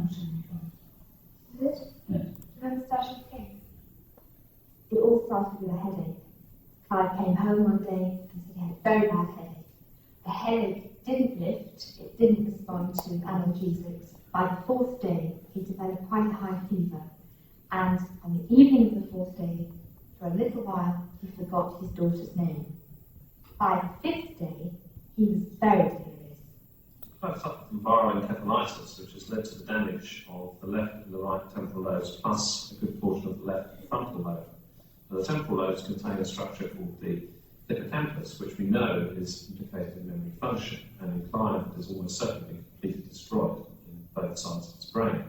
function. Did it? Yeah. Do you remember starting again? It all started with a headache. Clive came home one day and said he had a very bad headache. The headache didn't lift, it didn't respond to analgesics. By the fourth day, he developed quite a high fever, and on the evening of the fourth day, for a little while, he forgot his daughter's name. By the fifth day, he was very delirious. Clive suffered from viral encephalitis, which has led to the damage of the left and the right temporal lobes, plus a good portion of the left frontal lobe. Now, the temporal lobes contain a structure called the hippocampus, which we know is implicated in memory function, and in Clive it is almost certainly completely destroyed in both sides of his brain.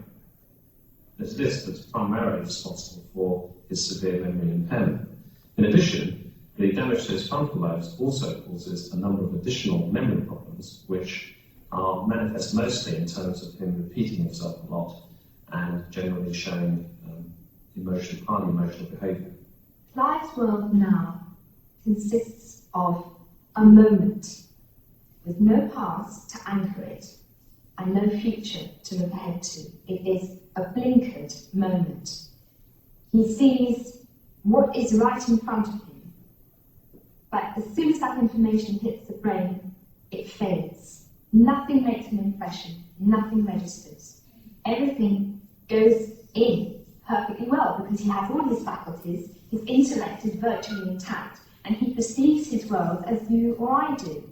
It's this that's primarily responsible for his severe memory impairment. In addition, the damage to his frontal lobes also causes a number of additional memory problems, which are manifest mostly in terms of him repeating himself a lot and generally showing highly emotional behaviour. Clive's world now consists of a moment with no past to anchor it and no future to look ahead to. It is a blinkered moment. He sees what is right in front of him, but as soon as that information hits the brain, it fades. Nothing makes an impression, nothing registers. Everything goes in perfectly well because he has all his faculties, his intellect is virtually intact, and he perceives his world as you or I do.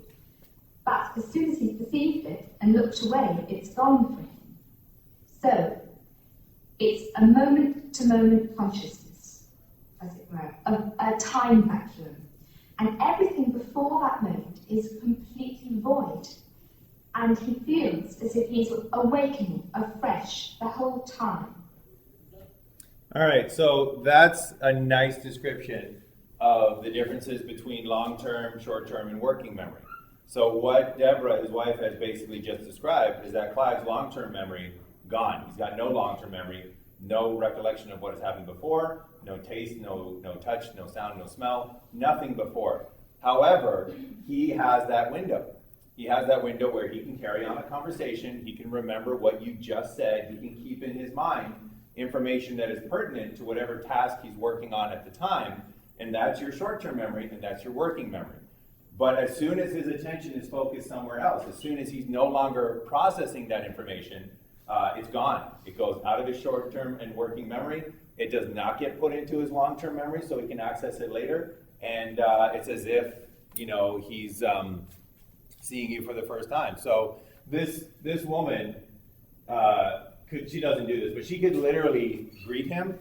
But as soon as he's perceived it and looked away, it's gone from him. So, it's a moment-to-moment consciousness, as it were, a time vacuum. And everything before that moment is completely void. And he feels as if he's awakening afresh the whole time. All right, so that's a nice description of the differences between long-term, short-term, and working memory. So what Deborah, his wife, has basically just described is that Clive's long-term memory, gone. He's got no long-term memory, no recollection of what has happened before, no taste, no touch, no sound, no smell, nothing before. However, he has that window. He has that window where he can carry on a conversation, he can remember what you just said, he can keep in his mind information that is pertinent to whatever task he's working on at the time, and that's your short-term memory, and that's your working memory. But as soon as his attention is focused somewhere else, as soon as he's no longer processing that information, it's gone. It goes out of his short-term and working memory. It does not get put into his long-term memory so he can access it later, and it's as if, he's seeing you for the first time. So this woman, she doesn't do this, but she could literally greet him,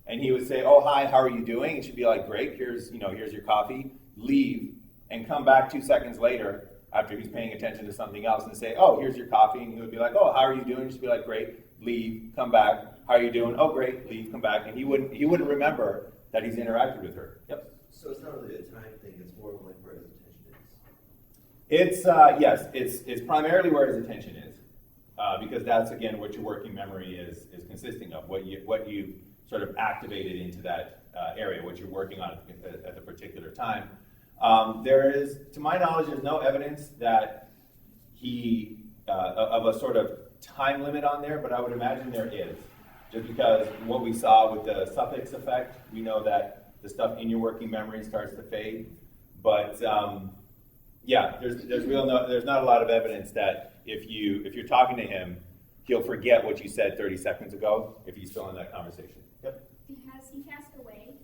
and he would say, "Oh, hi, how are you doing?" And she'd be like, "Great, here's your coffee," leave, and come back 2 seconds later after he's paying attention to something else and say, "Oh, here's your coffee," and he would be like, "Oh, how are you doing?" And she'd be like, "Great," leave, come back, "How are you doing?" "Oh, great," leave, come back, and he wouldn't remember that he's interacted with her. Yep. So it's not really a time thing, it's more like where his attention It's is. yes, it's primarily where his attention is, because that's again what your working memory is consisting of, what you sort of activated into that area, what you're working on at the particular time. There is, to my knowledge, there's no evidence that he of a sort of time limit on there, but I would imagine there is, just because what we saw with the suffix effect, we know that the stuff in your working memory starts to fade. But there's not a lot of evidence that if you're talking to him, he'll forget what you said 30 seconds ago if he's still in that conversation. Yep. Has he passed away?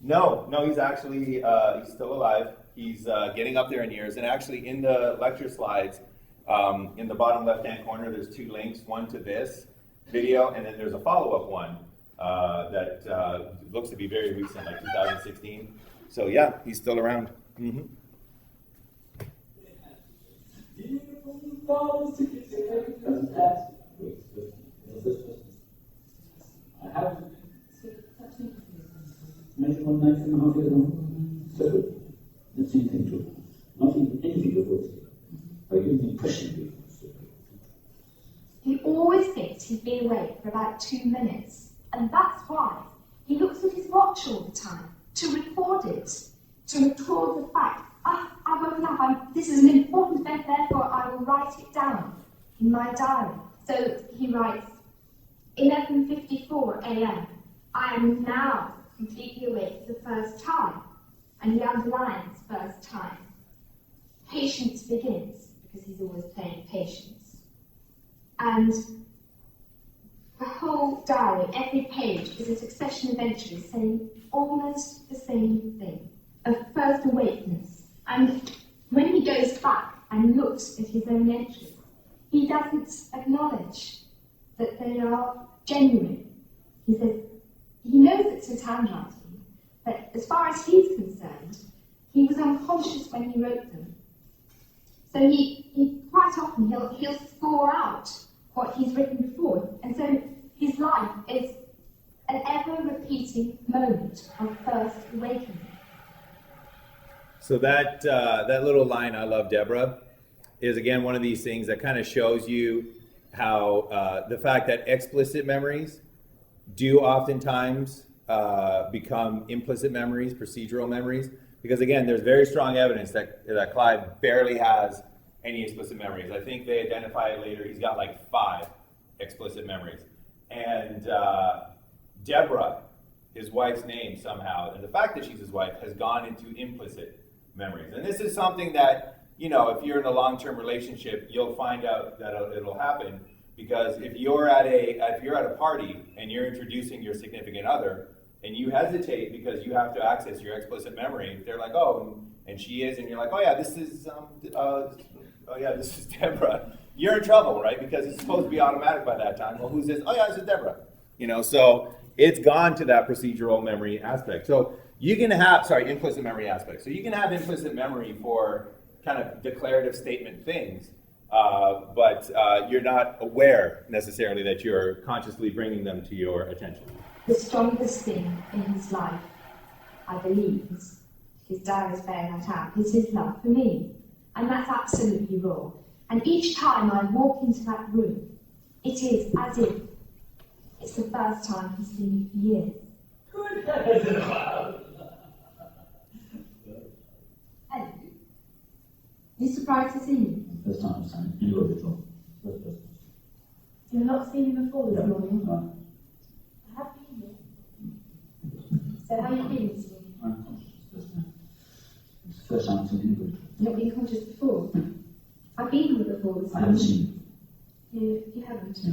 No, he's actually he's still alive. He's getting up there in years, and actually in the lecture slides, in the bottom left-hand corner, there's 2 links, one to this video, and then there's a follow-up one that looks to be very recent, like 2016. So yeah, he's still around. Mm-hmm. I have 9.5 years old. So the same thing too. Anything to do. By using pushing. He always thinks he's been awake for about 2 minutes, and that's why he looks at his watch all the time to record it, to record the fact, I've woken up, this is an important event, therefore I will write it down in my diary. So he writes 11:54 a.m. I am now completely awake for the first time. And he underlines first time. Patience begins, because he's always playing patience. And the whole diary, every page, is a succession of entries saying almost the same thing, of first awakeness. And when he goes back and looks at his own entries, he doesn't acknowledge that they are genuine. He says, he knows it's his handwriting, but as far as he's concerned, he was unconscious when he wrote them. So he quite often, he'll score out what he's written before. And so his life is an ever-repeating moment of first awakening. So that little line, "I love Deborah," is again one of these things that kind of shows you how the fact that explicit memories do oftentimes become implicit memories, procedural memories, because again, there's very strong evidence that Clive barely has any explicit memories. I think they identify it later. He's got like 5 explicit memories. And Deborah, his wife's name somehow, and the fact that she's his wife, has gone into implicit memories. And this is something that, you know, if you're in a long-term relationship, you'll find out that it'll happen, because if you're at a party and you're introducing your significant other and you hesitate because you have to access your explicit memory, they're like, "Oh, and she is," and you're like, "Oh yeah, this is Deborah." You're in trouble, right? Because it's supposed to be automatic by that time. Well, who's this? "Oh yeah, this is Deborah." You know, so it's gone to that procedural memory aspect. So you can have, implicit memory aspect. So you can have implicit memory for kind of declarative statement things, but you're not aware necessarily that you're consciously bringing them to your attention. The strongest thing in his life, I believe, his diaries bear that out, is his love for me. And that's absolutely raw. And each time I walk into that room, it is as if it's the first time he's seen me for years. Hello. You surprised to see me? First time I've seen you wrote it all. First. You've not seen me before this morning? No. I have been here. So how are you feeling this morning? I'm conscious first time. It's the first time I've seen you. You've not been conscious before? I've been here before this I morning. haven't seen you. You haven't? Yeah.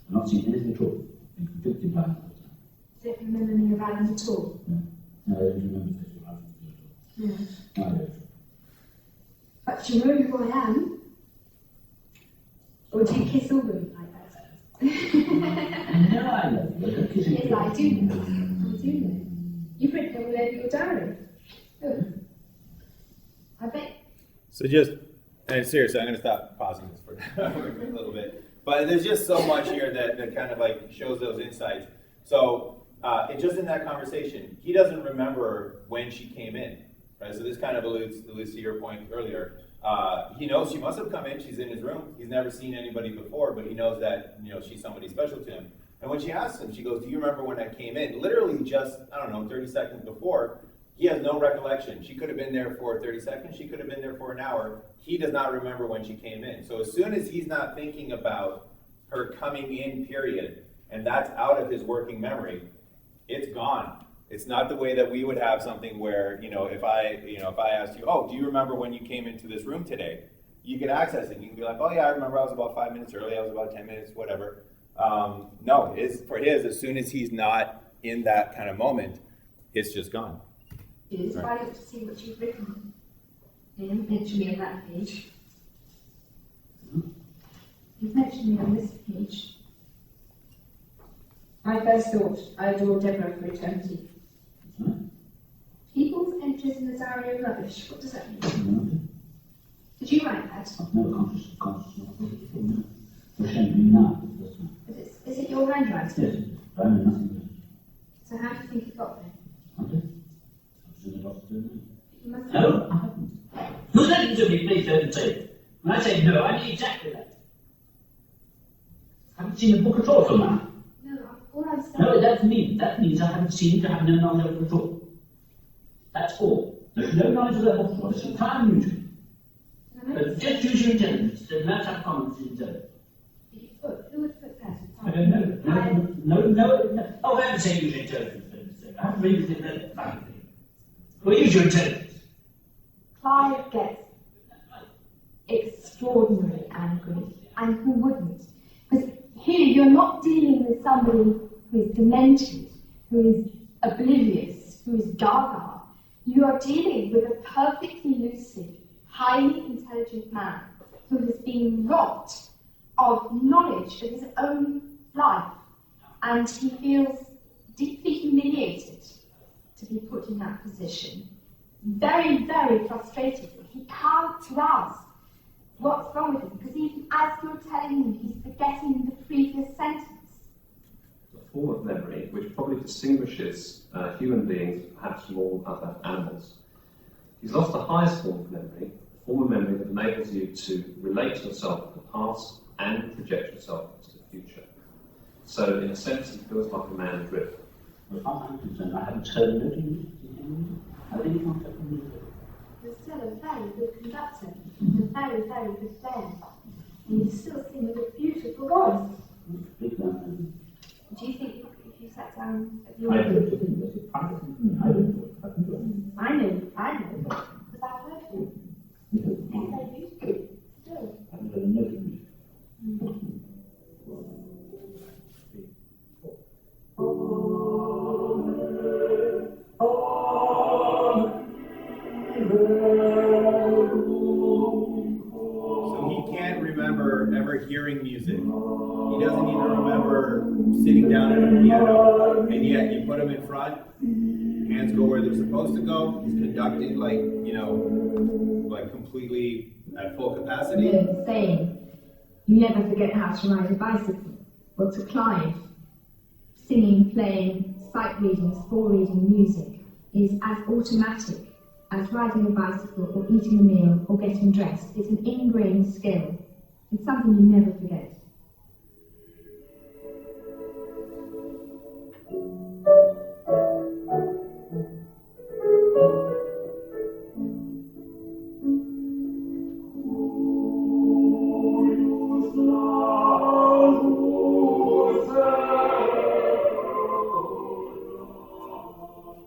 I've not seen anything at all. I've been completely blind all the time. You don't remember me around at all? Yeah. No, I don't remember the face of life at all. No. No, I don't. But you know who I am? Or do you kiss all women like that? No, I love you. I don't kiss Yes, anyone. I do know. I do know. You've written all over your diary. Good. I bet. So just, and seriously, I'm going to stop pausing this for a little bit. But there's just so much here that kind of like shows those insights. So just in that conversation, he doesn't remember when she came in, right? So this kind of alludes to your point earlier. He knows she must have come in. She's in his room. He's never seen anybody before, but he knows that, you know, she's somebody special to him. And when she asks him, she goes, "Do you remember when I came in?" Literally just, 30 seconds before. He has no recollection. She could have been there for 30 seconds. She could have been there for an hour. He does not remember when she came in. So as soon as he's not thinking about her coming in, period, and that's out of his working memory, it's gone. It's not the way that we would have something where, if I asked you, "Oh, do you remember when you came into this room today?" You can access it. You can be like, "Oh yeah, I remember I was about 5 minutes early. I was about 10 minutes, whatever." No, for his, as soon as he's not in that kind of moment, it's just gone. It is. I look to see what you've written. You haven't mentioned me on that page. You've mentioned me on this page. I first thought I adore Deborah for eternity. People's entries in the diary are rubbish. What does that mean? Did you write that? I've never conscious of it before, no. You're showing me now for the first time. Is it your handwriting? Yes, but I know nothing about it. So how do you think it got there? Okay. I've seen a lot of doing You must No, I haven't. Who's listening to me, please don't say it. When I say no, I mean exactly that. I haven't seen the book at all till now. No, all I'm saying... No, that means I haven't seen it, I have no knowledge of it at all. That's all. There's no knowledge of that book at all. It's entirely new to me. But just use your intelligence. Don't have to have comments in intelligence. Who would put that? I don't know. No. Oh, I haven't said use your intelligence. I haven't revisited that fucking thing. Well, use your intelligence. Clive gets extraordinarily angry, and who wouldn't? Because here you're not dealing with somebody who is demented, who is oblivious, who is gaga. You are dealing with a perfectly lucid, highly intelligent man who has been robbed of knowledge of his own life, and he feels deeply humiliated to be put in that position. Very, very frustrated. He can't grasp what's wrong with him, because even as you're telling him, he's forgetting the previous sentence. A form of memory which probably distinguishes human beings perhaps from all other animals. He's lost the highest form of memory, a form of memory that enables you to relate to yourself to the past and project yourself into the future. So, in a sense, he feels like a man adrift. As far as I'm concerned, I haven't heard anything. I really can't have anything. You're still a very good conductor, and a very, very good player. And you still sing with a beautiful voice. Big man. Do you think if you sat down at your I don't think that's a private thing for me. I don't do it. I can do it. I know, because I've heard you. It's very beautiful. Still. I haven't heard a note of music. So he can't remember ever hearing music. He doesn't even remember sitting down at a piano, and yet you put him in front, hands go where they're supposed to go. He's conducting like completely at full capacity. The saying, you never forget how to ride a bicycle. Well, to Clive, singing, playing, sight reading, score reading music is as automatic as riding a bicycle or eating a meal or getting dressed. It's an ingrained skill. It's something you never forget.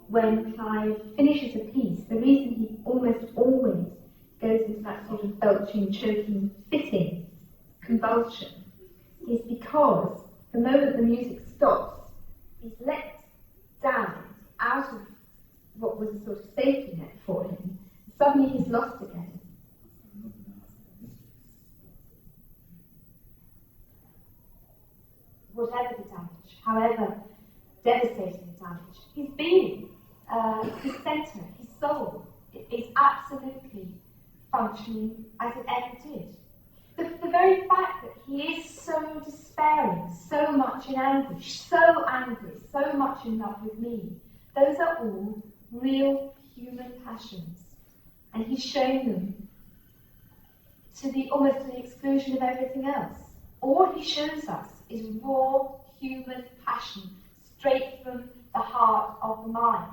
When Clive finishes a piece, the reason he almost always goes into that sort of belching, choking, fitting convulsion is because the moment the music stops, he's let down out of what was a sort of safety net for him. Suddenly he's lost again. Whatever the damage, however devastating the damage, his being, his centre, his soul, is absolutely functioning as it ever did. The very fact that he is so despairing, so much in anguish, so angry, so much in love with me, those are all real human passions. And he's showing them almost to the exclusion of everything else. All he shows us is raw human passion, straight from the heart of the mind.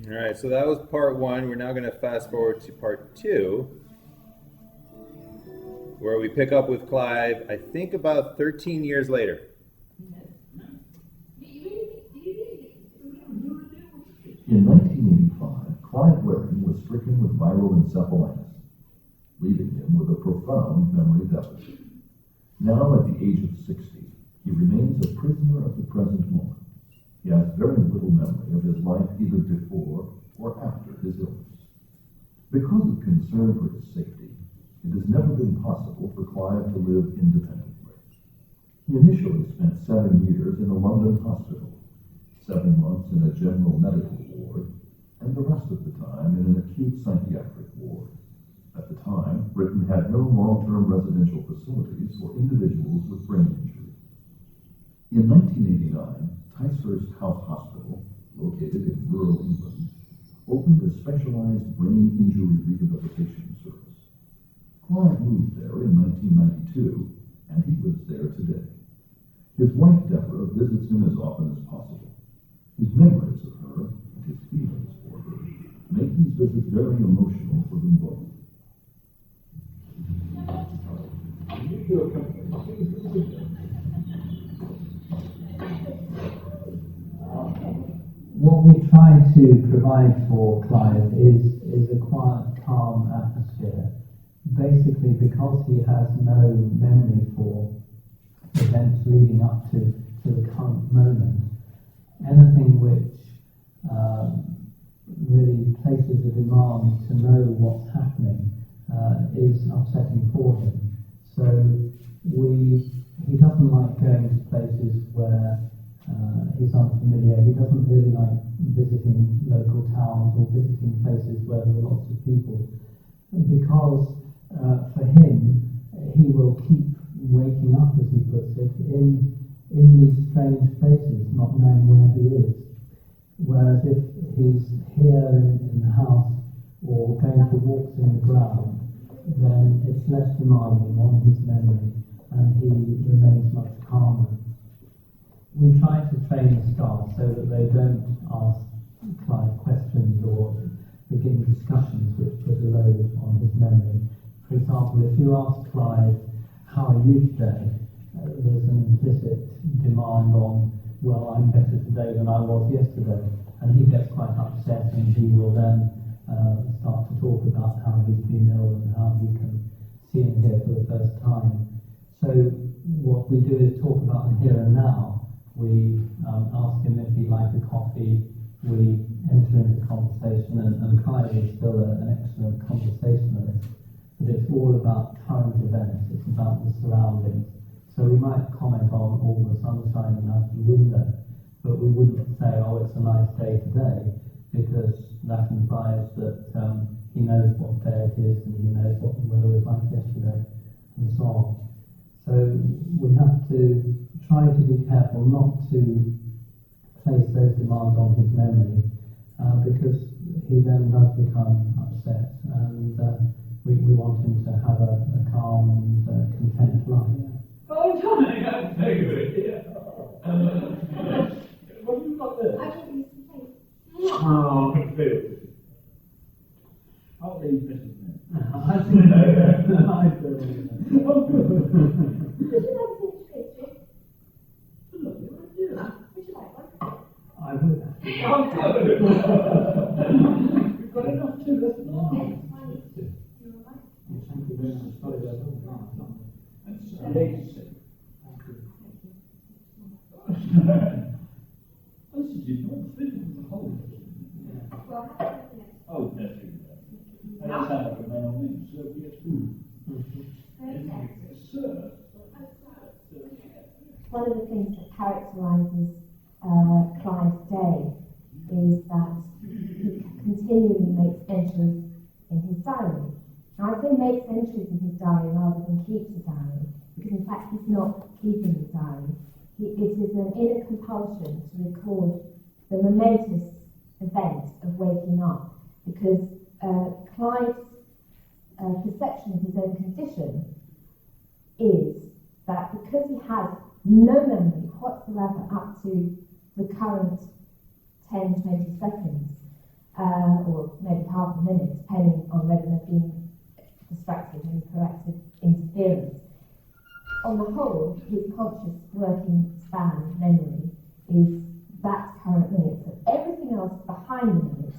All right, so that was part one. We're now going to fast forward to part two, where we pick up with Clive, I think about 13 years later. In 1985, Clive Waring was stricken with viral encephalitis, leaving him with a profound memory deficit. Now, at the age of 60, he remains a prisoner of the present moment. He has very little memory of his life either before or after his illness. Because of concern for his safety, it has never been possible for Clive to live independently. He initially spent 7 years in a London hospital, 7 months in a general medical ward, and the rest of the time in an acute psychiatric ward. At the time, Britain had no long-term residential facilities for individuals with brain injury. In 1989, Ticehurst House Hospital, located in rural England, opened a specialized brain injury rehabilitation service. Clive moved there in 1992, and he lives there today. His wife, Deborah, visits him as often as possible. His memories of her and his feelings for her make these visits very emotional for them both. pure comfort. What we try to provide for Clive is a quiet, calm atmosphere, basically because he has no memory for events leading up to the current moment. Anything which really places a demand to know what's happening is upsetting for him. So he doesn't like going to places where he's unfamiliar. He doesn't really like visiting local towns or visiting places where there are lots of people, because for him, he will keep waking up, as he puts it, in these strange places, not knowing where he is. Whereas if he's here in the house or going for walks in the ground, then it's less demanding on his memory and he remains much calmer. We try to train the staff so that they don't ask Clive questions or begin discussions which put a load on his memory. For example, if you ask Clive, "How are you today?" There's an implicit demand on, "Well, I'm better today than I was yesterday," and he gets quite upset, and he will then start to talk about how he's been ill and how he can see and hear for the first time. So what we do is talk about the here and now. We ask him if he'd like a coffee. We enter into conversation, and Clive is still an excellent conversationalist. But it's all about current events. It's about the surroundings. So we might comment on all the sun shining out the window, but we wouldn't say, "Oh, it's a nice day today," because that implies that he knows what day it is and he knows what the weather was like yesterday, and so on. So we have to try to be careful not to place those demands on his memory, because he then does become upset, and we want him to have a calm and content life. Oh, Johnny, I'm very good. Yeah. What have you got there? I don't use the tape. Oh, I feel it. I'll leave this in there. I think I don't Would you like to see the picture? Lovely idea. Would you like one? I would. I'm covered. We've got enough too, let's not. Yes, one is. You're all right. Yes, thank you very much. Sorry, that's all right. That's legacy. Thank you. This is not fitting the whole. Well, have a look at it. Oh, definitely. And that's how it remain on me. So, yes, Very nice. yes, sir. One of the things that characterises Clive's day is that he continually makes entries in his diary. Now, I say makes entries in his diary rather than keeps a diary, because in fact he's not keeping his diary. It is an inner compulsion to record the momentous event of waking up, because Clive's perception of his own condition is that because he has no memory whatsoever up to the current 10, 20 seconds, or maybe half a minute, depending on whether there's been distracted and corrective interference. On the whole, his conscious working span memory is that current minute. So everything else behind the minute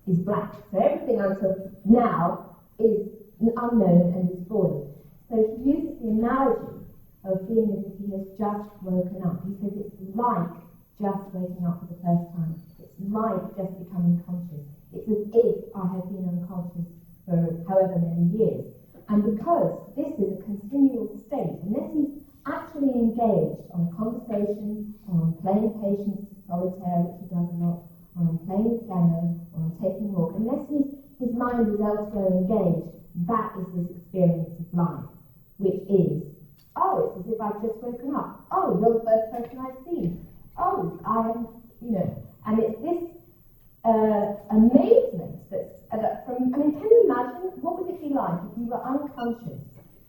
is blank. So everything until now is unknown and is void. So he uses the analogy of feeling as if he has just woken up. He says it's like just waking up for the first time. It's like just becoming conscious. It's as if I have been unconscious for however many years. And because this is a continual state, unless he's actually engaged on a conversation, or on playing patience solitaire, which he does a lot, or on playing the piano, or on taking a walk, unless his mind is elsewhere engaged, that is his experience of life, which is, oh, it's as if I've just woken up. Oh, you're the first person I've seen. Oh, I am, and it's this amazement that's from, can you imagine, what would it be like if you were unconscious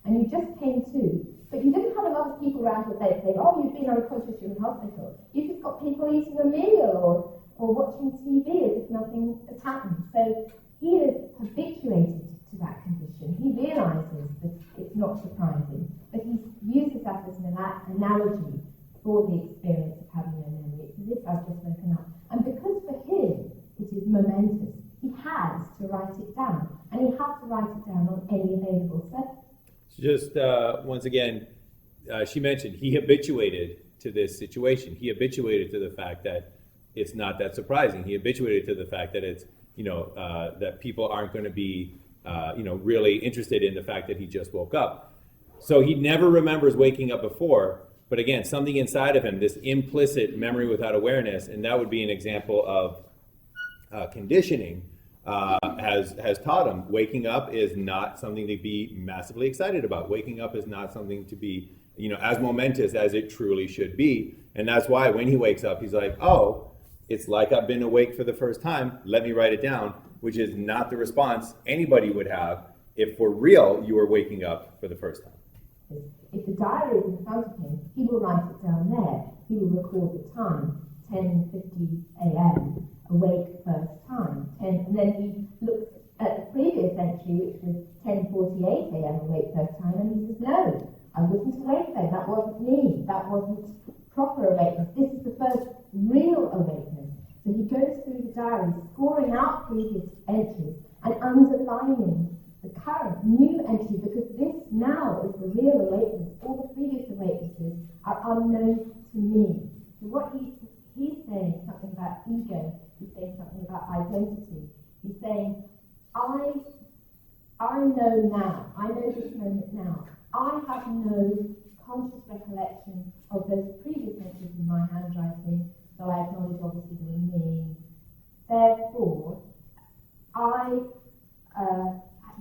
and you just came to, but you didn't have a lot of people around your bed saying, oh, you've been unconscious, you're in hospital. You just got people eating a meal or watching TV as if nothing has happened. So he is habituated to that condition. He realises that it's not surprising, but he uses that as an analogy for the experience of having no memory. It's as if I've just woken up. And because for him it is momentous, he has to write it down, and he has to write it down on any available set. Just once again, she mentioned he habituated to this situation. He habituated to the fact that it's not that surprising. He habituated to the fact that it's, that people aren't going to be, really interested in the fact that he just woke up. So he never remembers waking up before, but again, something inside of him, this implicit memory without awareness, and that would be an example of conditioning, has taught him waking up is not something to be massively excited about. Waking up is not something to be, as momentous as it truly should be. And that's why when he wakes up, he's like, oh, it's like I've been awake for the first time. Let me write it down, which is not the response anybody would have if for real you were waking up for the first time. If the diary is in front of him, he will write it down there. He will record the time, 10:50 a.m., awake first time. And then he looks at the previous entry, which was 10:48 a.m., awake first time, and he says, no, I wasn't awake then. That wasn't me. That wasn't proper awakeness. This is the first real awakeness. So he goes through the diary, scoring out previous entries and underlining the current new entry, because this now is the real awakeness. All the previous awakenesses are unknown to me. So what he's saying something about ego, he's saying something about identity. He's saying, I know now, I know this moment now. I have no conscious recollection of those previous entries in my handwriting, so I acknowledge obviously they were me. Therefore,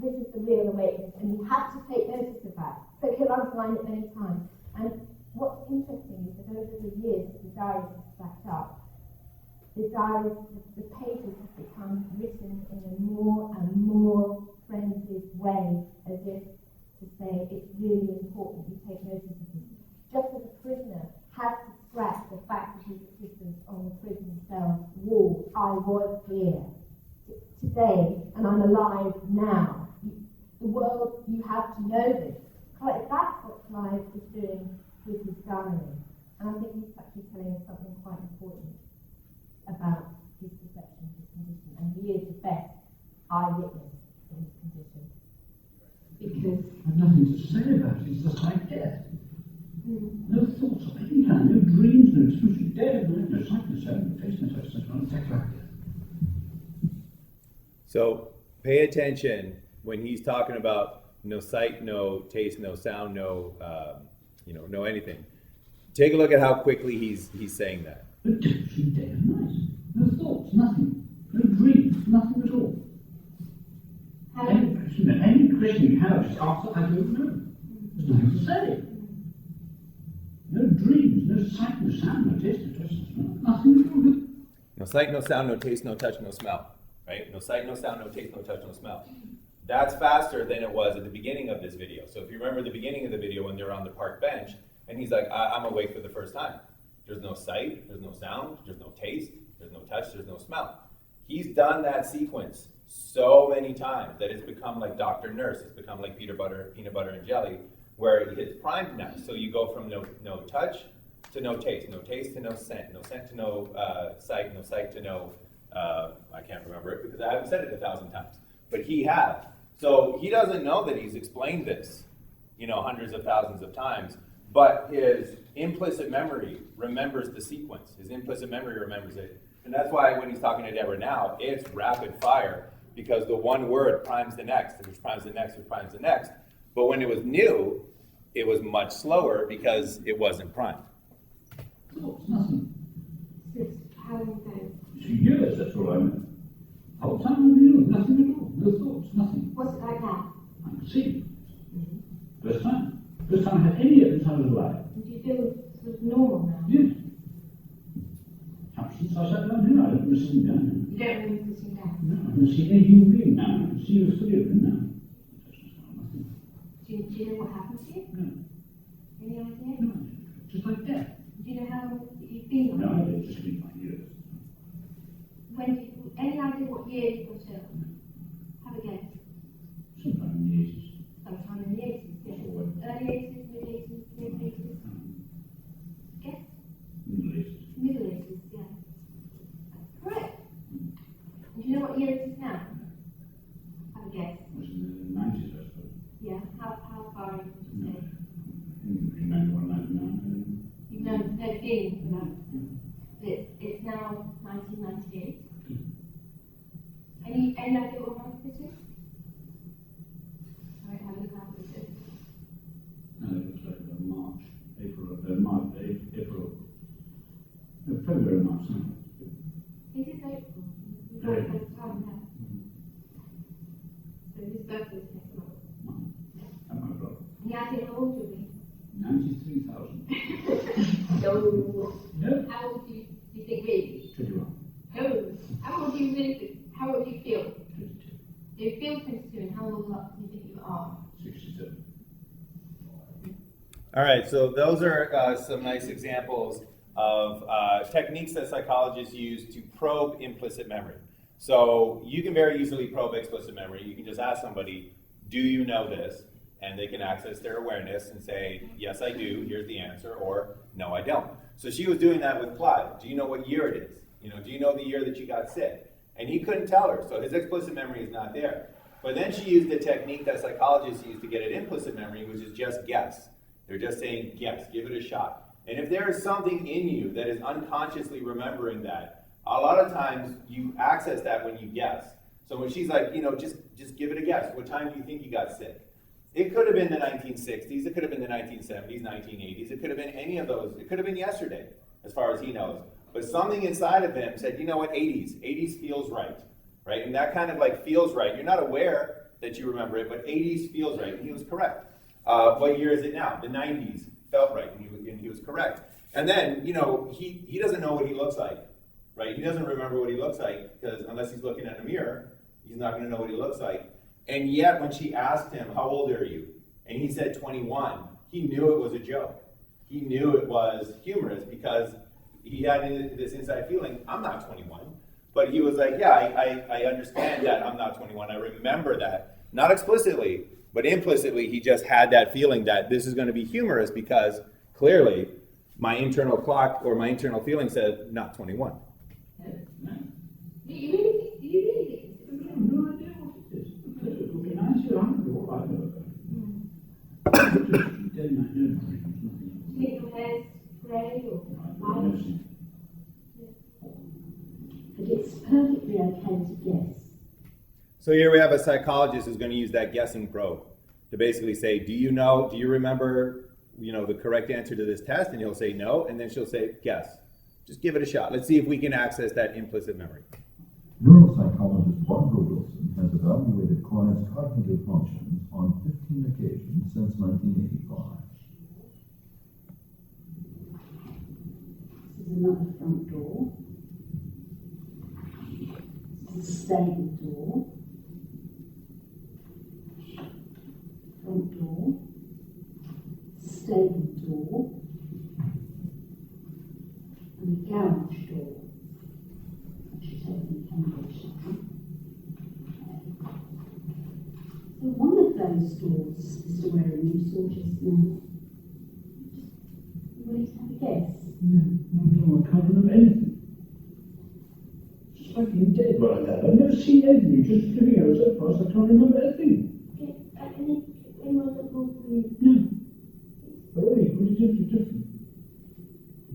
this is the real awakeness, and you have to take notice of that. So he'll underline it many times. And what's interesting is that over the years that the diaries have stacked up, the pages have become written in a more and more frenzied way, as if to say it's really important you take notice of this. Just as a prisoner has to scratch the fact of his existence on the prison cell wall, I was here today, and I'm alive now. The world, you have to know this. That's what Clive is doing with his diary. And I think he's actually telling us something quite important about his perception of his condition. And he is the best eyewitness in his condition. Because I've nothing to say about it, it's just like death. No thoughts of any kind, no dreams, no exclusion, dead, no sight, no sound, no taste, no touch, no smell, no text like death. So pay attention when he's talking about no sight, no taste, no sound, no anything. Take a look at how quickly he's saying that. No delusion, day and night. No thoughts, nothing. No dreams, nothing at all. Any question you have, just answer, I don't know. There's nothing to say. No dreams, no sight, no sound, no taste, no touch, no smell, nothing at all. No sight, no sound, no taste, no touch, no smell. Right? No sight, no sound, no taste, no touch, no smell. That's faster than it was at the beginning of this video. So if you remember the beginning of the video when they're on the park bench, and he's like, I'm awake for the first time. There's no sight, there's no sound, there's no taste, there's no touch, there's no smell. He's done that sequence so many times that it's become like Dr. Nurse. It's become like peanut butter and jelly, where it's primed now. So you go from no touch to no taste to no scent to no sight, no sight to no, I can't remember it because I haven't said it 1,000 times, but he has. So he doesn't know that he's explained this, hundreds of thousands of times, but his implicit memory remembers the sequence. His implicit memory remembers it. And that's why when he's talking to Deborah now, it's rapid fire, because the one word primes the next, which primes the next, which primes the next. But when it was new, it was much slower because it wasn't primed. Thoughts, nothing. how long ago? Years, that's all I know. Whole time I knew nothing at all. No thoughts, nothing. What's it like now? I could see. First time. First time I had any evidence I was alive. And do you feel sort of normal now? Yes. Since I sat down here, I don't remember sitting down now. You don't remember sitting down? No, I can see any human being now. I can see you fully open now. Do you know what happened to you? No. Any idea? No, just like death. Do you know how long you've been on? No, I don't just sleep like years. Any idea what year you got ill? Have a guess. no feeling for that. It's now 1998. Any idea what month this is? I have a look after this. No, it looks like March, April, February, March, something. It is April. We've got a bit of time now. So his birthday is next month. That's my problem. Yeah, I think how old will be? 93,000. No. No. How old do you think really? 21. No. How old do you really think? How old do you feel? 22. You feel 22, and how old do you think you are? 67. All right, so those are some nice examples of techniques that psychologists use to probe implicit memory. So you can very easily probe explicit memory. You can just ask somebody, do you know this? And they can access their awareness and say, yes, I do, here's the answer, or no, I don't. So she was doing that with Clive. Do you know what year it is? Do you know the year that you got sick? And he couldn't tell her, so his explicit memory is not there. But then she used the technique that psychologists use to get at implicit memory, which is just guess. They're just saying, yes, give it a shot. And if there is something in you that is unconsciously remembering that, a lot of times you access that when you guess. So when she's like, just give it a guess. What time do you think you got sick? It could have been the 1960s. It could have been the 1970s, 1980s. It could have been any of those. It could have been yesterday, as far as he knows. But something inside of him said, you know what, 80s. 80s feels right? And that kind of feels right. You're not aware that you remember it, but 80s feels right. And he was correct. What year is it now? The 90s felt right, and he was correct. And then, he doesn't know what he looks like, right? He doesn't remember what he looks like, because unless he's looking at a mirror, he's not going to know what he looks like. And yet, when she asked him, how old are you? And he said 21, he knew it was a joke. He knew it was humorous, because he had this inside feeling, I'm not 21. But he was like, yeah, I understand that I'm not 21. I remember that. Not explicitly, but implicitly, he just had that feeling that this is going to be humorous, because clearly my internal clock or my internal feeling said not 21. Do you really think? I have no idea what it is. Because it could be 90 or 100 or I don't know. Dead man, no, Do you think your hair's grey or light? But it's perfectly okay to guess. So here we have a psychologist who's going to use that guessing probe to basically say, do you remember, the correct answer to this test? And he'll say no, and then she'll say, guess. Just give it a shot. Let's see if we can access that implicit memory. Neuropsychologist Barbara Wilson has evaluated Clive's cognitive functions on 15 occasions since 1985. This is another front door. This is a stable door. Front door. Stable door. And a garage door. I should take the Cambridge. So one of those doors, Mr. Waring, you saw just now. You wanted to have a guess? No, I can't remember anything. It's like you're dead right now. I've never seen anything. You're just flipping over so fast, I can't remember anything. Anyone that was with No. They're all equally different.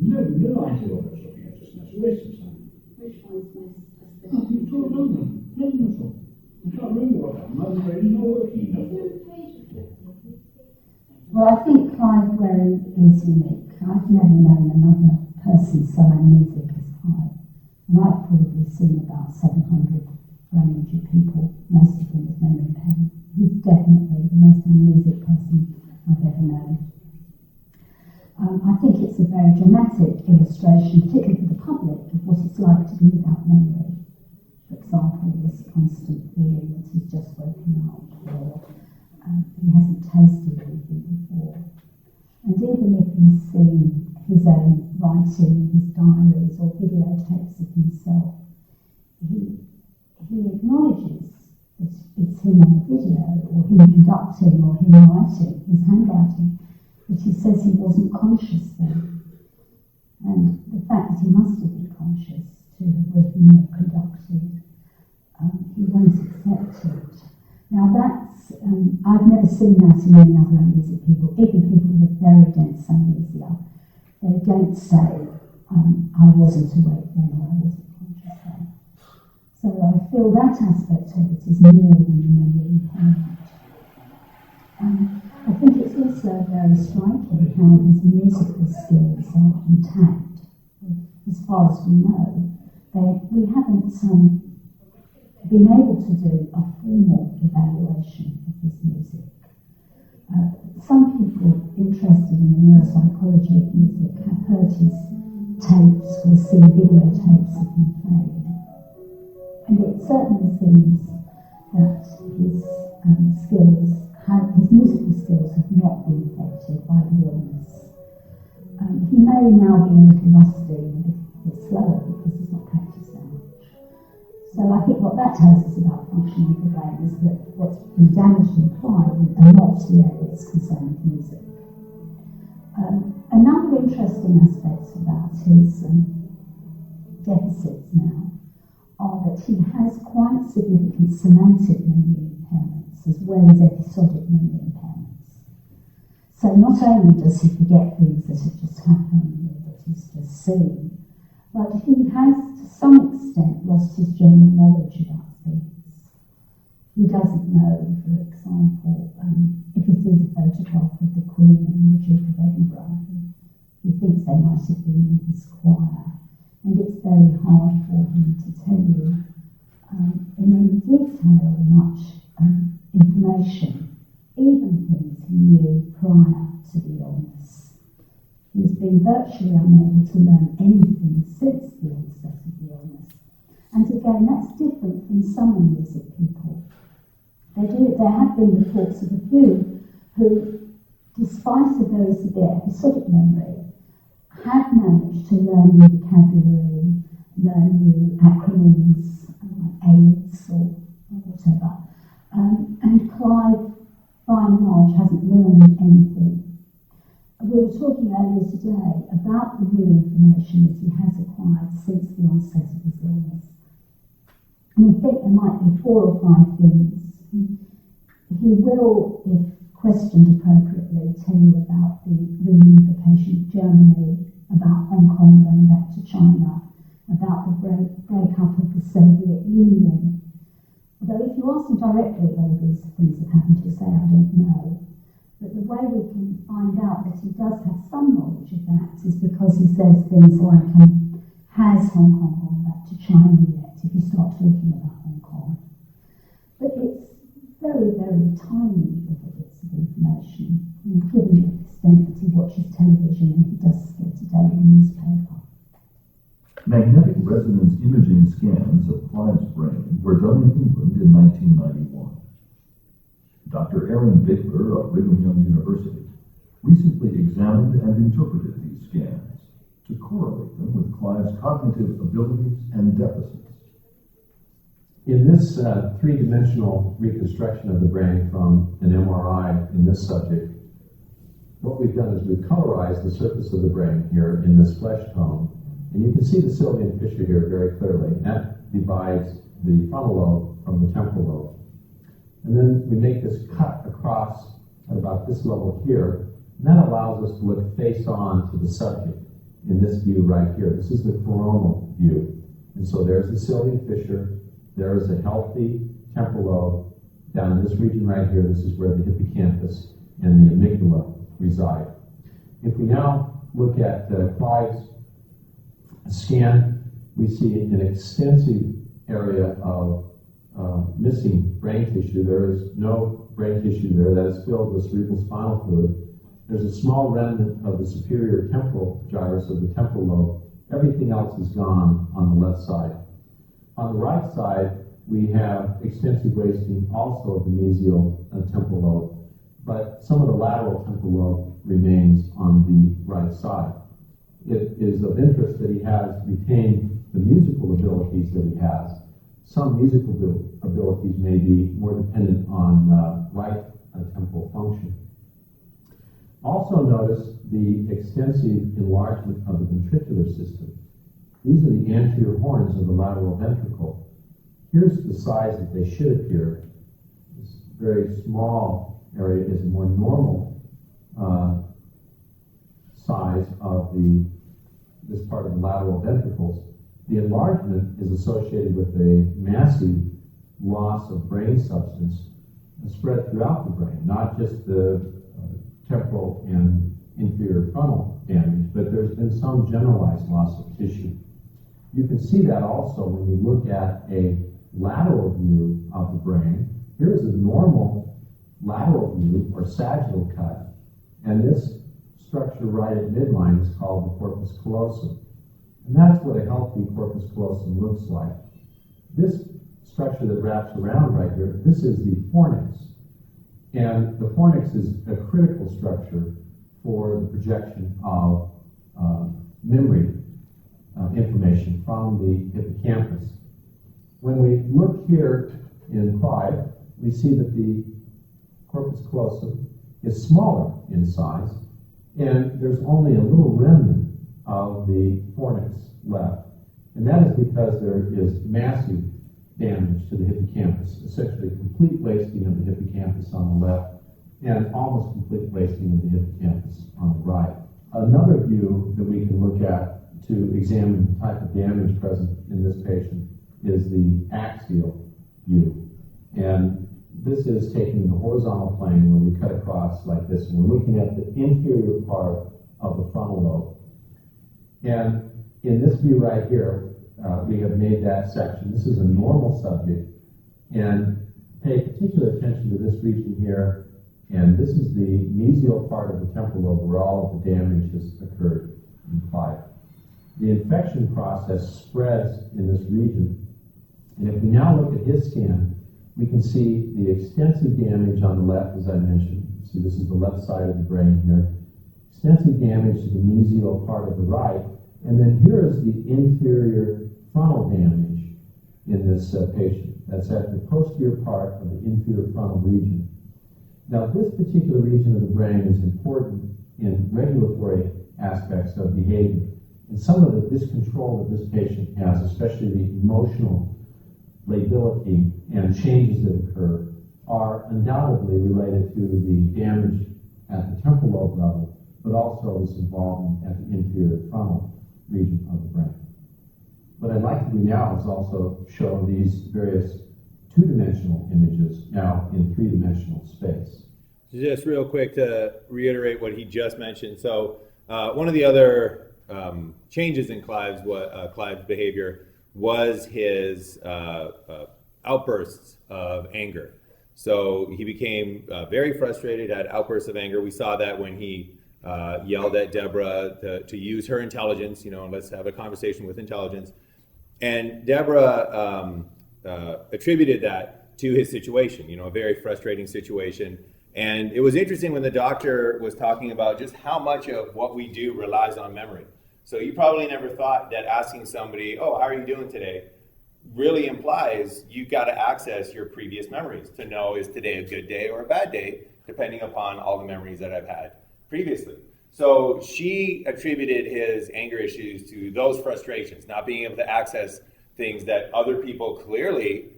No idea what I was looking at just now. It's a waste of time. which one's most Nothing at all, nothing at all. I can't remember what happened. My brain is not working enough. Well, I think Clive Waring is unique. I've never known another person so amnesic as Clive. And I've probably seen about 700 brain injured people, most of them with memory impairment. He's definitely the most amnesic person I've ever known. I think it's a very dramatic illustration, particularly for the public, of what it's like to be without memory. For example, this constant feeling that he's just woken up, or he hasn't tasted anything before. And even if he's seen his own writing, his diaries, or videotapes of himself, he acknowledges that it's him on the video, or him conducting, or him writing, his handwriting, but he says he wasn't conscious then. And the fact that he must have been conscious to have written or conducted, he won't accept it. Now that's, I've never seen that in any other amnesic people, even people with very dense amnesia. They don't say, I wasn't awake then or I wasn't conscious then. So I feel that aspect of it is more than the memory impairment. I think it's also very striking how his musical skills are intact. As far as we know, we haven't been able to do a formal evaluation of his music. Some people interested in the neuropsychology of music have heard his tapes or seen videotapes of him playing. And it certainly seems that his musical skills have not been affected by the illness. He may now be a little rusty and a bit slower because he's not practiced that much. So I think what that tells us about functioning of the brain is that what's been damaged in Clive are not the areas concerned with music. Another interesting aspect about his deficits now are that he has quite significant semantic memory impairments as well as episodic memory impairments. So not only does he forget things that have just happened or that he's just seen, but he has to some extent lost his general knowledge about things. He doesn't know, for example, if he sees a photograph of the Queen and the Duke of Edinburgh, he thinks they might have been in his choir. And it's very hard for him to tell you in any detail much information, even things he knew prior to the illness. He's been virtually unable to learn anything since the onset of the illness. And again, that's different from some music people. There have been reports of a few who, despite a very severe episodic memory, have managed to learn new vocabulary, learn new acronyms, like AIDS or whatever. And Clive, by and large, hasn't learned anything. We were talking earlier today about the new information that he has acquired since the onset of his illness. And we think there might be 4 or 5 things. He will, if questioned appropriately, tell you about the reunification of Germany, about Hong Kong going back to China, about the breakup of the Soviet Union. Although if you ask him directly whether these things have happened, he'll say, I don't know. But the way we can find out that he does have some knowledge of that is because he says things like, has Hong Kong gone back to China yet, if you start talking about Hong Kong. But it's very, very tiny little bits of information, given the extent that he watches television and he does get a daily newspaper. Magnetic resonance imaging scans of Clive's brain were done in England in 1991. Dr. Aaron Bickler of Brigham Young University recently examined and interpreted these scans to correlate them with Clive's cognitive abilities and deficits. In this three-dimensional reconstruction of the brain from an MRI in this subject, what we've done is we've colorized the surface of the brain here in this flesh tone, and you can see the Sylvian Fissure here very clearly. That divides the frontal lobe from the temporal lobe. And then we make this cut across at about this level here, and that allows us to look face on to the subject in this view right here. This is the coronal view. And so there's the Sylvian Fissure. There is a healthy temporal lobe down in this region right here. This is where the hippocampus and the amygdala reside. If we now look at Clive's scan, we see an extensive area of missing brain tissue. There is no brain tissue there that is filled with cerebral spinal fluid. There's a small remnant of the superior temporal gyrus of the temporal lobe. Everything else is gone on the left side. On the right side, we have extensive wasting also of the mesial temporal lobe, but some of the lateral temporal lobe remains on the right side. It is of interest that he has retained the musical abilities that he has. Some musical abilities may be more dependent on right temporal function. Also notice the extensive enlargement of the ventricular system. These are the anterior horns of the lateral ventricle. Here's the size that they should appear. This very small area is a more normal size of this part of the lateral ventricles, the enlargement is associated with a massive loss of brain substance spread throughout the brain, not just the temporal and inferior frontal damage, but there's been some generalized loss of tissue. You can see that also when you look at a lateral view of the brain. Here's a normal lateral view or sagittal cut, and this structure right at midline is called the corpus callosum. And that's what a healthy corpus callosum looks like. This structure that wraps around right here, this is the fornix. And the fornix is a critical structure for the projection of memory information from the hippocampus. When we look here in Clive, we see that the corpus callosum is smaller in size, and there's only a little remnant of the fornix left. And that is because there is massive damage to the hippocampus, essentially complete wasting of the hippocampus on the left and almost complete wasting of the hippocampus on the right. Another view that we can look at to examine the type of damage present in this patient is the axial view. And this is taking the horizontal plane where we cut across like this, and we're looking at the inferior part of the frontal lobe. And in this view right here, we have made that section. This is a normal subject, and pay particular attention to this region here, and this is the mesial part of the temporal lobe where all of the damage has occurred in Clive. The infection process spreads in this region, and if we now look at his scan, we can see the extensive damage on the left, as I mentioned. See, this is the left side of the brain here. Extensive damage to the mesial part of the right, and then here is the inferior frontal damage in this patient. That's at the posterior part of the inferior frontal region. Now, this particular region of the brain is important in regulatory aspects of behavior. And some of the discontrol that this patient has, especially the emotional lability and changes that occur, are undoubtedly related to the damage at the temporal lobe level, but also this involvement at the inferior frontal region of the brain. What I'd like to do now is also show these various two-dimensional images now in three-dimensional space. Just real quick to reiterate what he just mentioned. So one of the other changes in Clive's behavior was his outbursts of anger. So he became very frustrated, had outbursts of anger. We saw that when he yelled at Deborah to use her intelligence, and let's have a conversation with intelligence. And Deborah attributed that to his situation, a very frustrating situation. And it was interesting when the doctor was talking about just how much of what we do relies on memory. So you probably never thought that asking somebody, oh, how are you doing today, really implies you've got to access your previous memories to know, is today a good day or a bad day, depending upon all the memories that I've had previously. So she attributed his anger issues to those frustrations, not being able to access things that other people clearly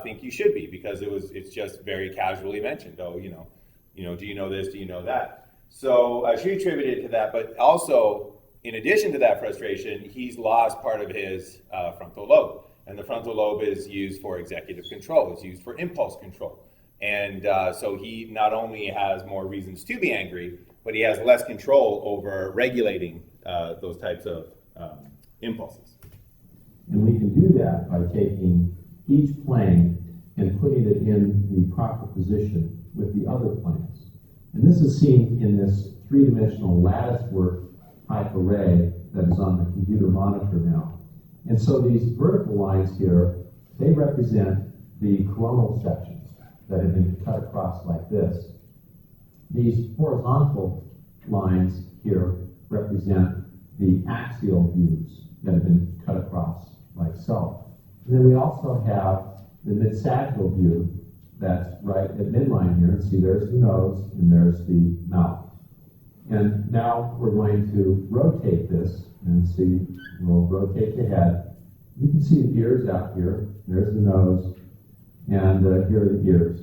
think you should be, because it's just very casually mentioned. Oh, do you know this? Do you know that? So she attributed it to that, but also, in addition to that frustration, he's lost part of his frontal lobe. And the frontal lobe is used for executive control. It's used for impulse control. And so he not only has more reasons to be angry, but he has less control over regulating those types of impulses. And we can do that by taking each plane and putting it in the proper position with the other planes. And this is seen in this three-dimensional lattice work type array that is on the computer monitor now. And so these vertical lines here, they represent the coronal sections that have been cut across like this. These horizontal lines here represent the axial views that have been cut across like so. And then we also have the mid-sagittal view that's right at midline here. And see, there's the nose and there's the mouth. And now we're going to rotate this and see, we'll rotate the head. You can see the ears out here. There's the nose, and here are the ears.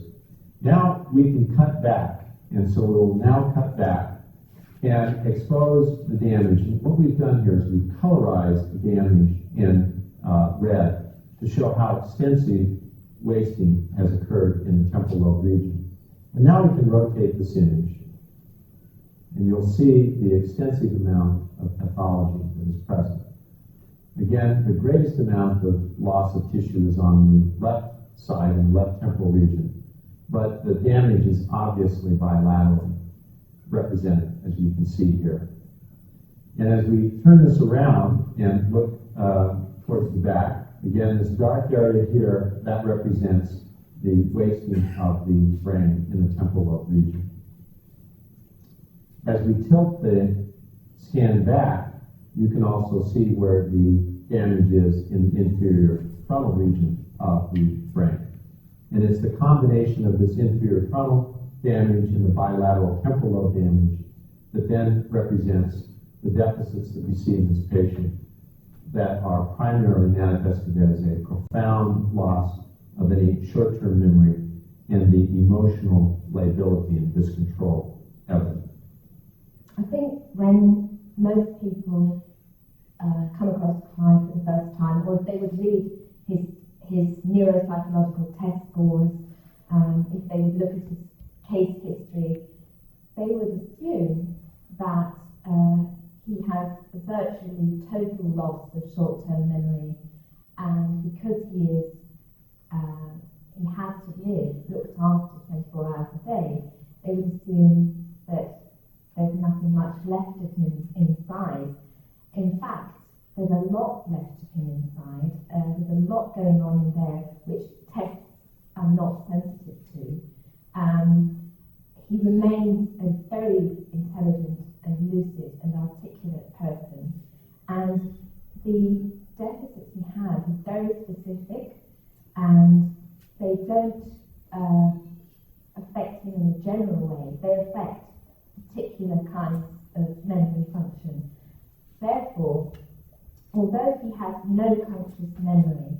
Now we can cut back, and so we'll now cut back and expose the damage. And what we've done here is we've colorized the damage in red to show how extensive wasting has occurred in the temporal lobe region. And now we can rotate this image, and you'll see the extensive amount of pathology that is present. Again, the greatest amount of loss of tissue is on the left side in the left temporal region, but the damage is obviously bilaterally represented, as you can see here. And as we turn this around and look towards the back, again, this dark area here, that represents the wasting of the brain in the temporal lobe region. As we tilt the scan back, you can also see where the damage is in the inferior frontal region of the brain. And it's the combination of this inferior frontal damage and the bilateral temporal lobe damage that then represents the deficits that we see in this patient that are primarily manifested as a profound loss of any short-term memory and the emotional lability and discontrol evident. I think when most people come across Clive for the first time, or if they would read his neuropsychological test scores, if they would look at his case history, they would assume that he has virtually total loss of short-term memory, and because he has to live looked after 24 hours a day, they would assume that there's nothing much left of him inside. In fact, there's a lot left of him inside. There's a lot going on in there which tests are not sensitive to. He remains a very intelligent and lucid and articulate person, and the deficits he has are very specific, and they don't affect him in a general way. They affect particular kinds of memory function. Therefore, although he has no conscious memory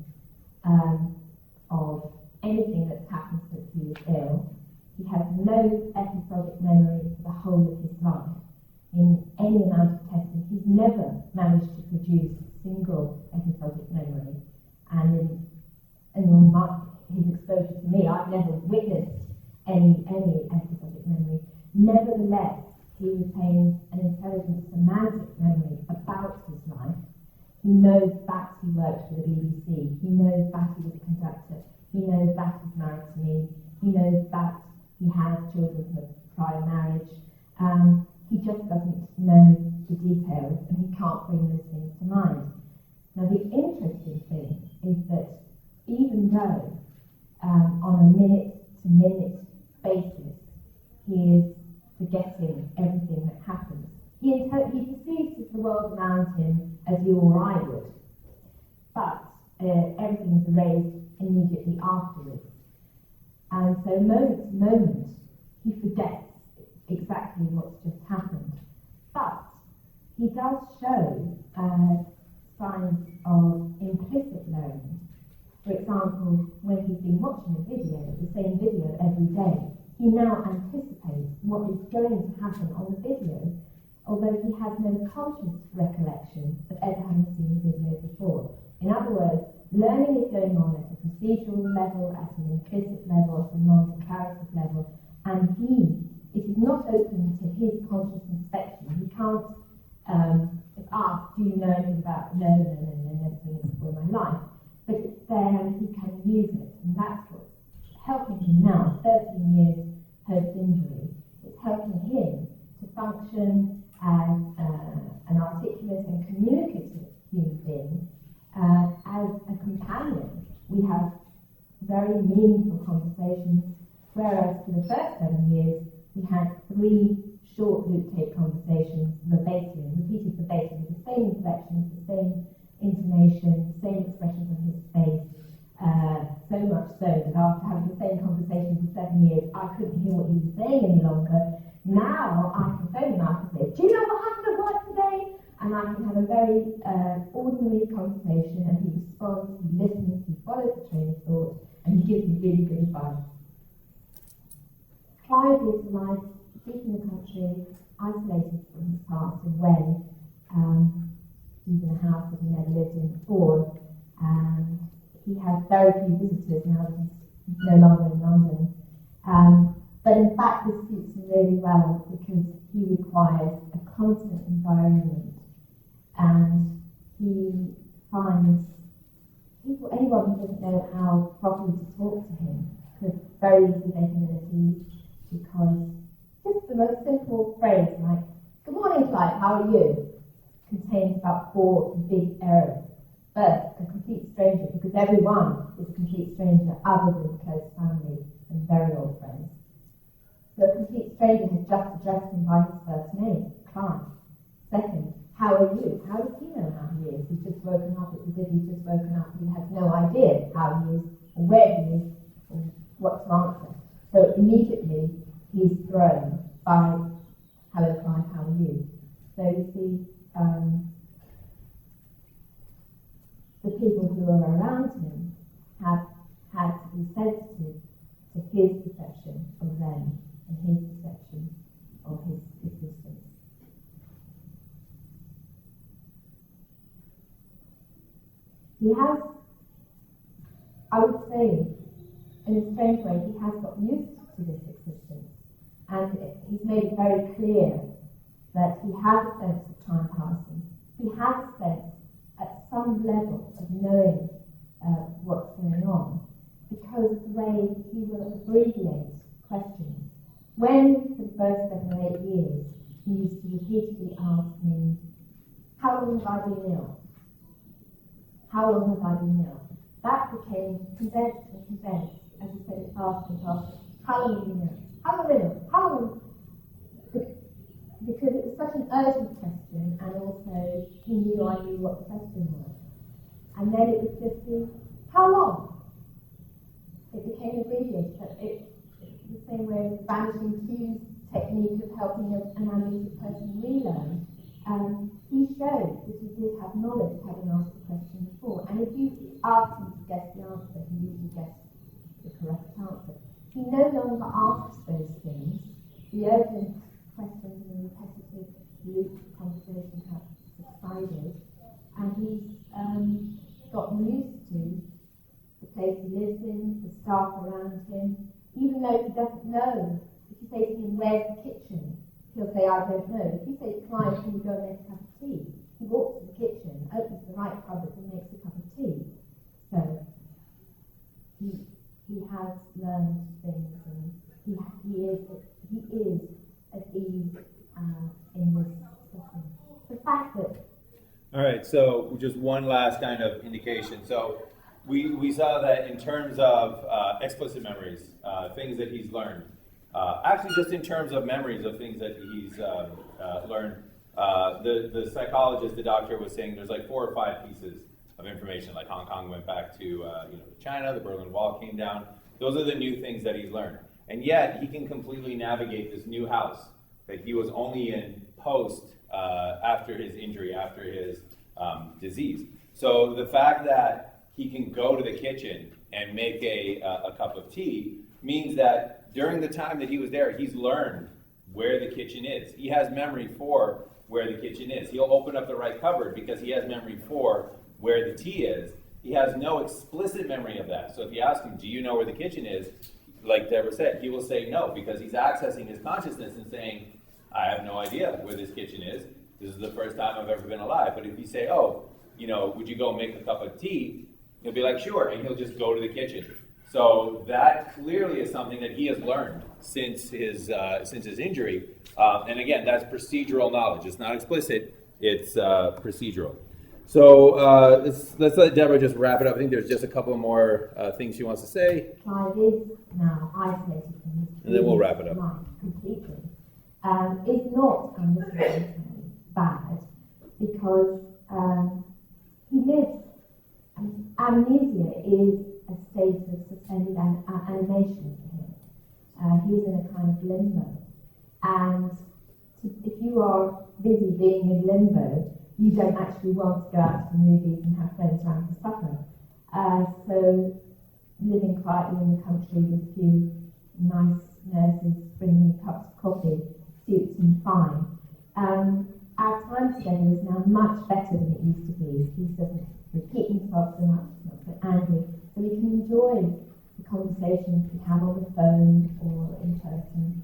of anything that's happened since he was ill, he has no episodic memory for the whole of his life. In any amount of testing, he's never managed to produce a single episodic memory. And in his exposure to me, I've never witnessed any episodic memory. Nevertheless, he retains an intelligent semantic memory about his life. He knows that he worked for the BBC. He knows that he was a conductor. He knows that he's married to me. He knows that he has children from a prior marriage. He just doesn't know the details, and he can't bring those things to mind. Now, the interesting thing is that even though on a minute-to-minute basis he is forgetting everything that happens, he perceives the world around him as you or I would, but everything is erased immediately afterwards. And so moment to moment, he forgets exactly what's just happened. But he does show signs of implicit learning. For example, when he's been watching a video, the same video every day, he now anticipates what is going to happen on the video, although he has no conscious recollection of ever having seen the video before. In other words, learning is going on at a procedural level, at an implicit level, at a non-declarative level, and it is not open to his conscious inspection. He can't, if asked, do you know anything about, no, never seen it before in my life, but it's there and he can use it, and that's what's helping him now, 13 years post-injury. It's helping him to function as an articulate and communicative human being, as a companion. We have very meaningful conversations, whereas for the first 7 years, we had 3 short loop tape conversations, repeated verbatim, with the same inflections, the same intonation, the same expressions on his face, so much so that after having the same conversation for 7 years, I couldn't hear what he was saying any longer. Now I can phone him up and say, do you know what happened at work today? And I can have a very ordinary conversation, and he responds, he listens, he follows the train of thought, and he gives me really good advice. Clive lives a life deep in the country, isolated from his past away. He's in a house that he never lived in before, and he has very few visitors now that he's no longer in London. But in fact, this suits him really well because he requires a constant environment, and he finds anyone who doesn't know how properly to talk to him could very easily make him ill at ease, because just the most simple phrase like, "Good morning, Clive, how are you?" contains about 4 big errors. First, a complete stranger, because everyone is a complete stranger other than close family and very old friends. So a complete stranger has just addressed him by his first name, Clive. Second, how are you? How does he know how he is? He's just woken up. It's as if he's just woken up. He has no idea how he is, or where he is, or what to answer. So immediately he's thrown by, "Hello, Clive, how are you?" So you see, the people who are around him have had to be sensitive to his perception of them and his perception of his existence. He has, I would say, in a strange way, he has got used to this existence, and he's made it very clear that he has a sense of time passing. He has a sense at some level of knowing what's going on, because of the way he will abbreviate questions. When, for the first 7 or 8 years, he used to repeatedly ask me, "How long have I been ill? How long have I been ill?" That became condensed and condensed, as he said it faster and faster. "How long have you been ill? How long have you been ill? How long?" Because it was such an urgent question, and also he knew I knew what the question was. And then it would just be, "How long?" It became abbreviated. The same way as the vanishing cues technique of helping an amnesic person relearn. He showed that he did have knowledge, having asked the question before. And if you asked him to guess the answer, he usually guessed the correct answer. He no longer asks those things. The urgent questions and the repetitive loop of conversation have subsided, and he's gotten used to the place he lives in, the staff around him. Even though he doesn't know, if you say to him, "Where's the kitchen?" he'll say, "I don't know." If you say to Clive, "Can you go and make a cup of tea?" he walks to the kitchen, opens the right cupboard and makes a cup of tea. So he has learned things, and he is at ease in this setting. The fact that... All right, so just one last kind of indication. So we saw that in terms of explicit memories, things that he's learned, actually just in terms of memories of things that he's learned, the psychologist, the doctor was saying there's like 4 or 5 pieces of information, like Hong Kong went back to China, the Berlin Wall came down. Those are the new things that he's learned. And yet he can completely navigate this new house that he was only in post after his injury, after his disease. So the fact that he can go to the kitchen and make a cup of tea means that during the time that he was there, he's learned where the kitchen is. He has memory for where the kitchen is. He'll open up the right cupboard because he has memory for where the tea is. He has no explicit memory of that. So if you ask him, "Do you know where the kitchen is?" like Deborah said, he will say no, because he's accessing his consciousness and saying, "I have no idea where this kitchen is. This is the first time I've ever been alive." But if you say, "Oh, would you go make a cup of tea?" he'll be like, "Sure," and he'll just go to the kitchen. So that clearly is something that he has learned since his injury. And again, that's procedural knowledge. It's not explicit, it's procedural. So let's let Deborah just wrap it up. I think there's just a couple more things she wants to say. Clive is now isolated from his And then we'll wrap it up. life completely. Is not unnecessarily bad, because he lives. Amnesia is a state of suspended animation for him. He's in a kind of limbo. And if you are busy being in limbo, you don't actually want to go out to the movies and have friends around for supper. So living quietly in the country with a few nice nurses bringing you cups of coffee suits him fine. Our time together is now much better than it used to be. He doesn't repeat himself so much, he's not so angry, so we can enjoy the conversations we have on the phone or in person.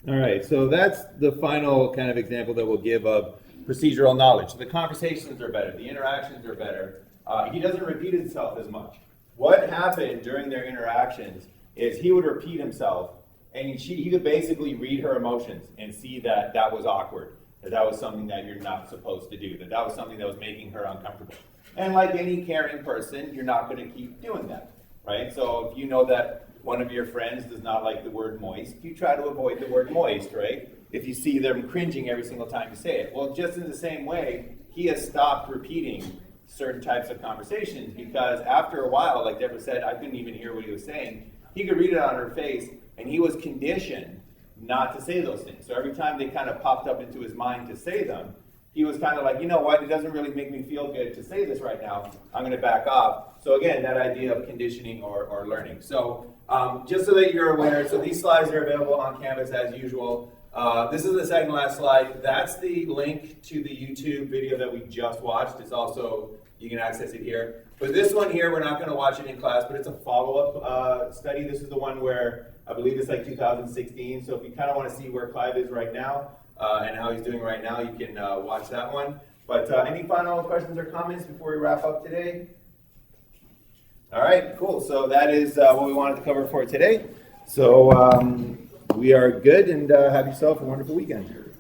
All right, so that's the final kind of example that we'll give of procedural knowledge. The conversations are better, the interactions are better. He doesn't repeat himself as much. What happened during their interactions is he would repeat himself, and he could basically read her emotions and see that that was awkward, that was something that you're not supposed to do, that was something that was making her uncomfortable. And like any caring person, you're not going to keep doing that, right? So if you know that one of your friends does not like the word moist, you try to avoid the word moist, right? If you see them cringing every single time you say it. Well, just in the same way, he has stopped repeating certain types of conversations because after a while, like Deborah said, I couldn't even hear what he was saying. He could read it on her face, and he was conditioned not to say those things. So every time they kind of popped up into his mind to say them, he was kind of like, you know what, it doesn't really make me feel good to say this right now. I'm going to back off. So again, that idea of conditioning or learning. So just so that you're aware, so these slides are available on Canvas as usual. This is the second last slide. That's the link to the YouTube video that we just watched. It's also, you can access it here. But this one here, we're not going to watch it in class, but it's a follow-up study. This is the one where I believe it's like 2016. So if you kind of want to see where Clive is right now and how he's doing right now, you can watch that one. But any final questions or comments before we wrap up today? All right, cool. So that is what we wanted to cover for today. So we are good, and have yourself a wonderful weekend.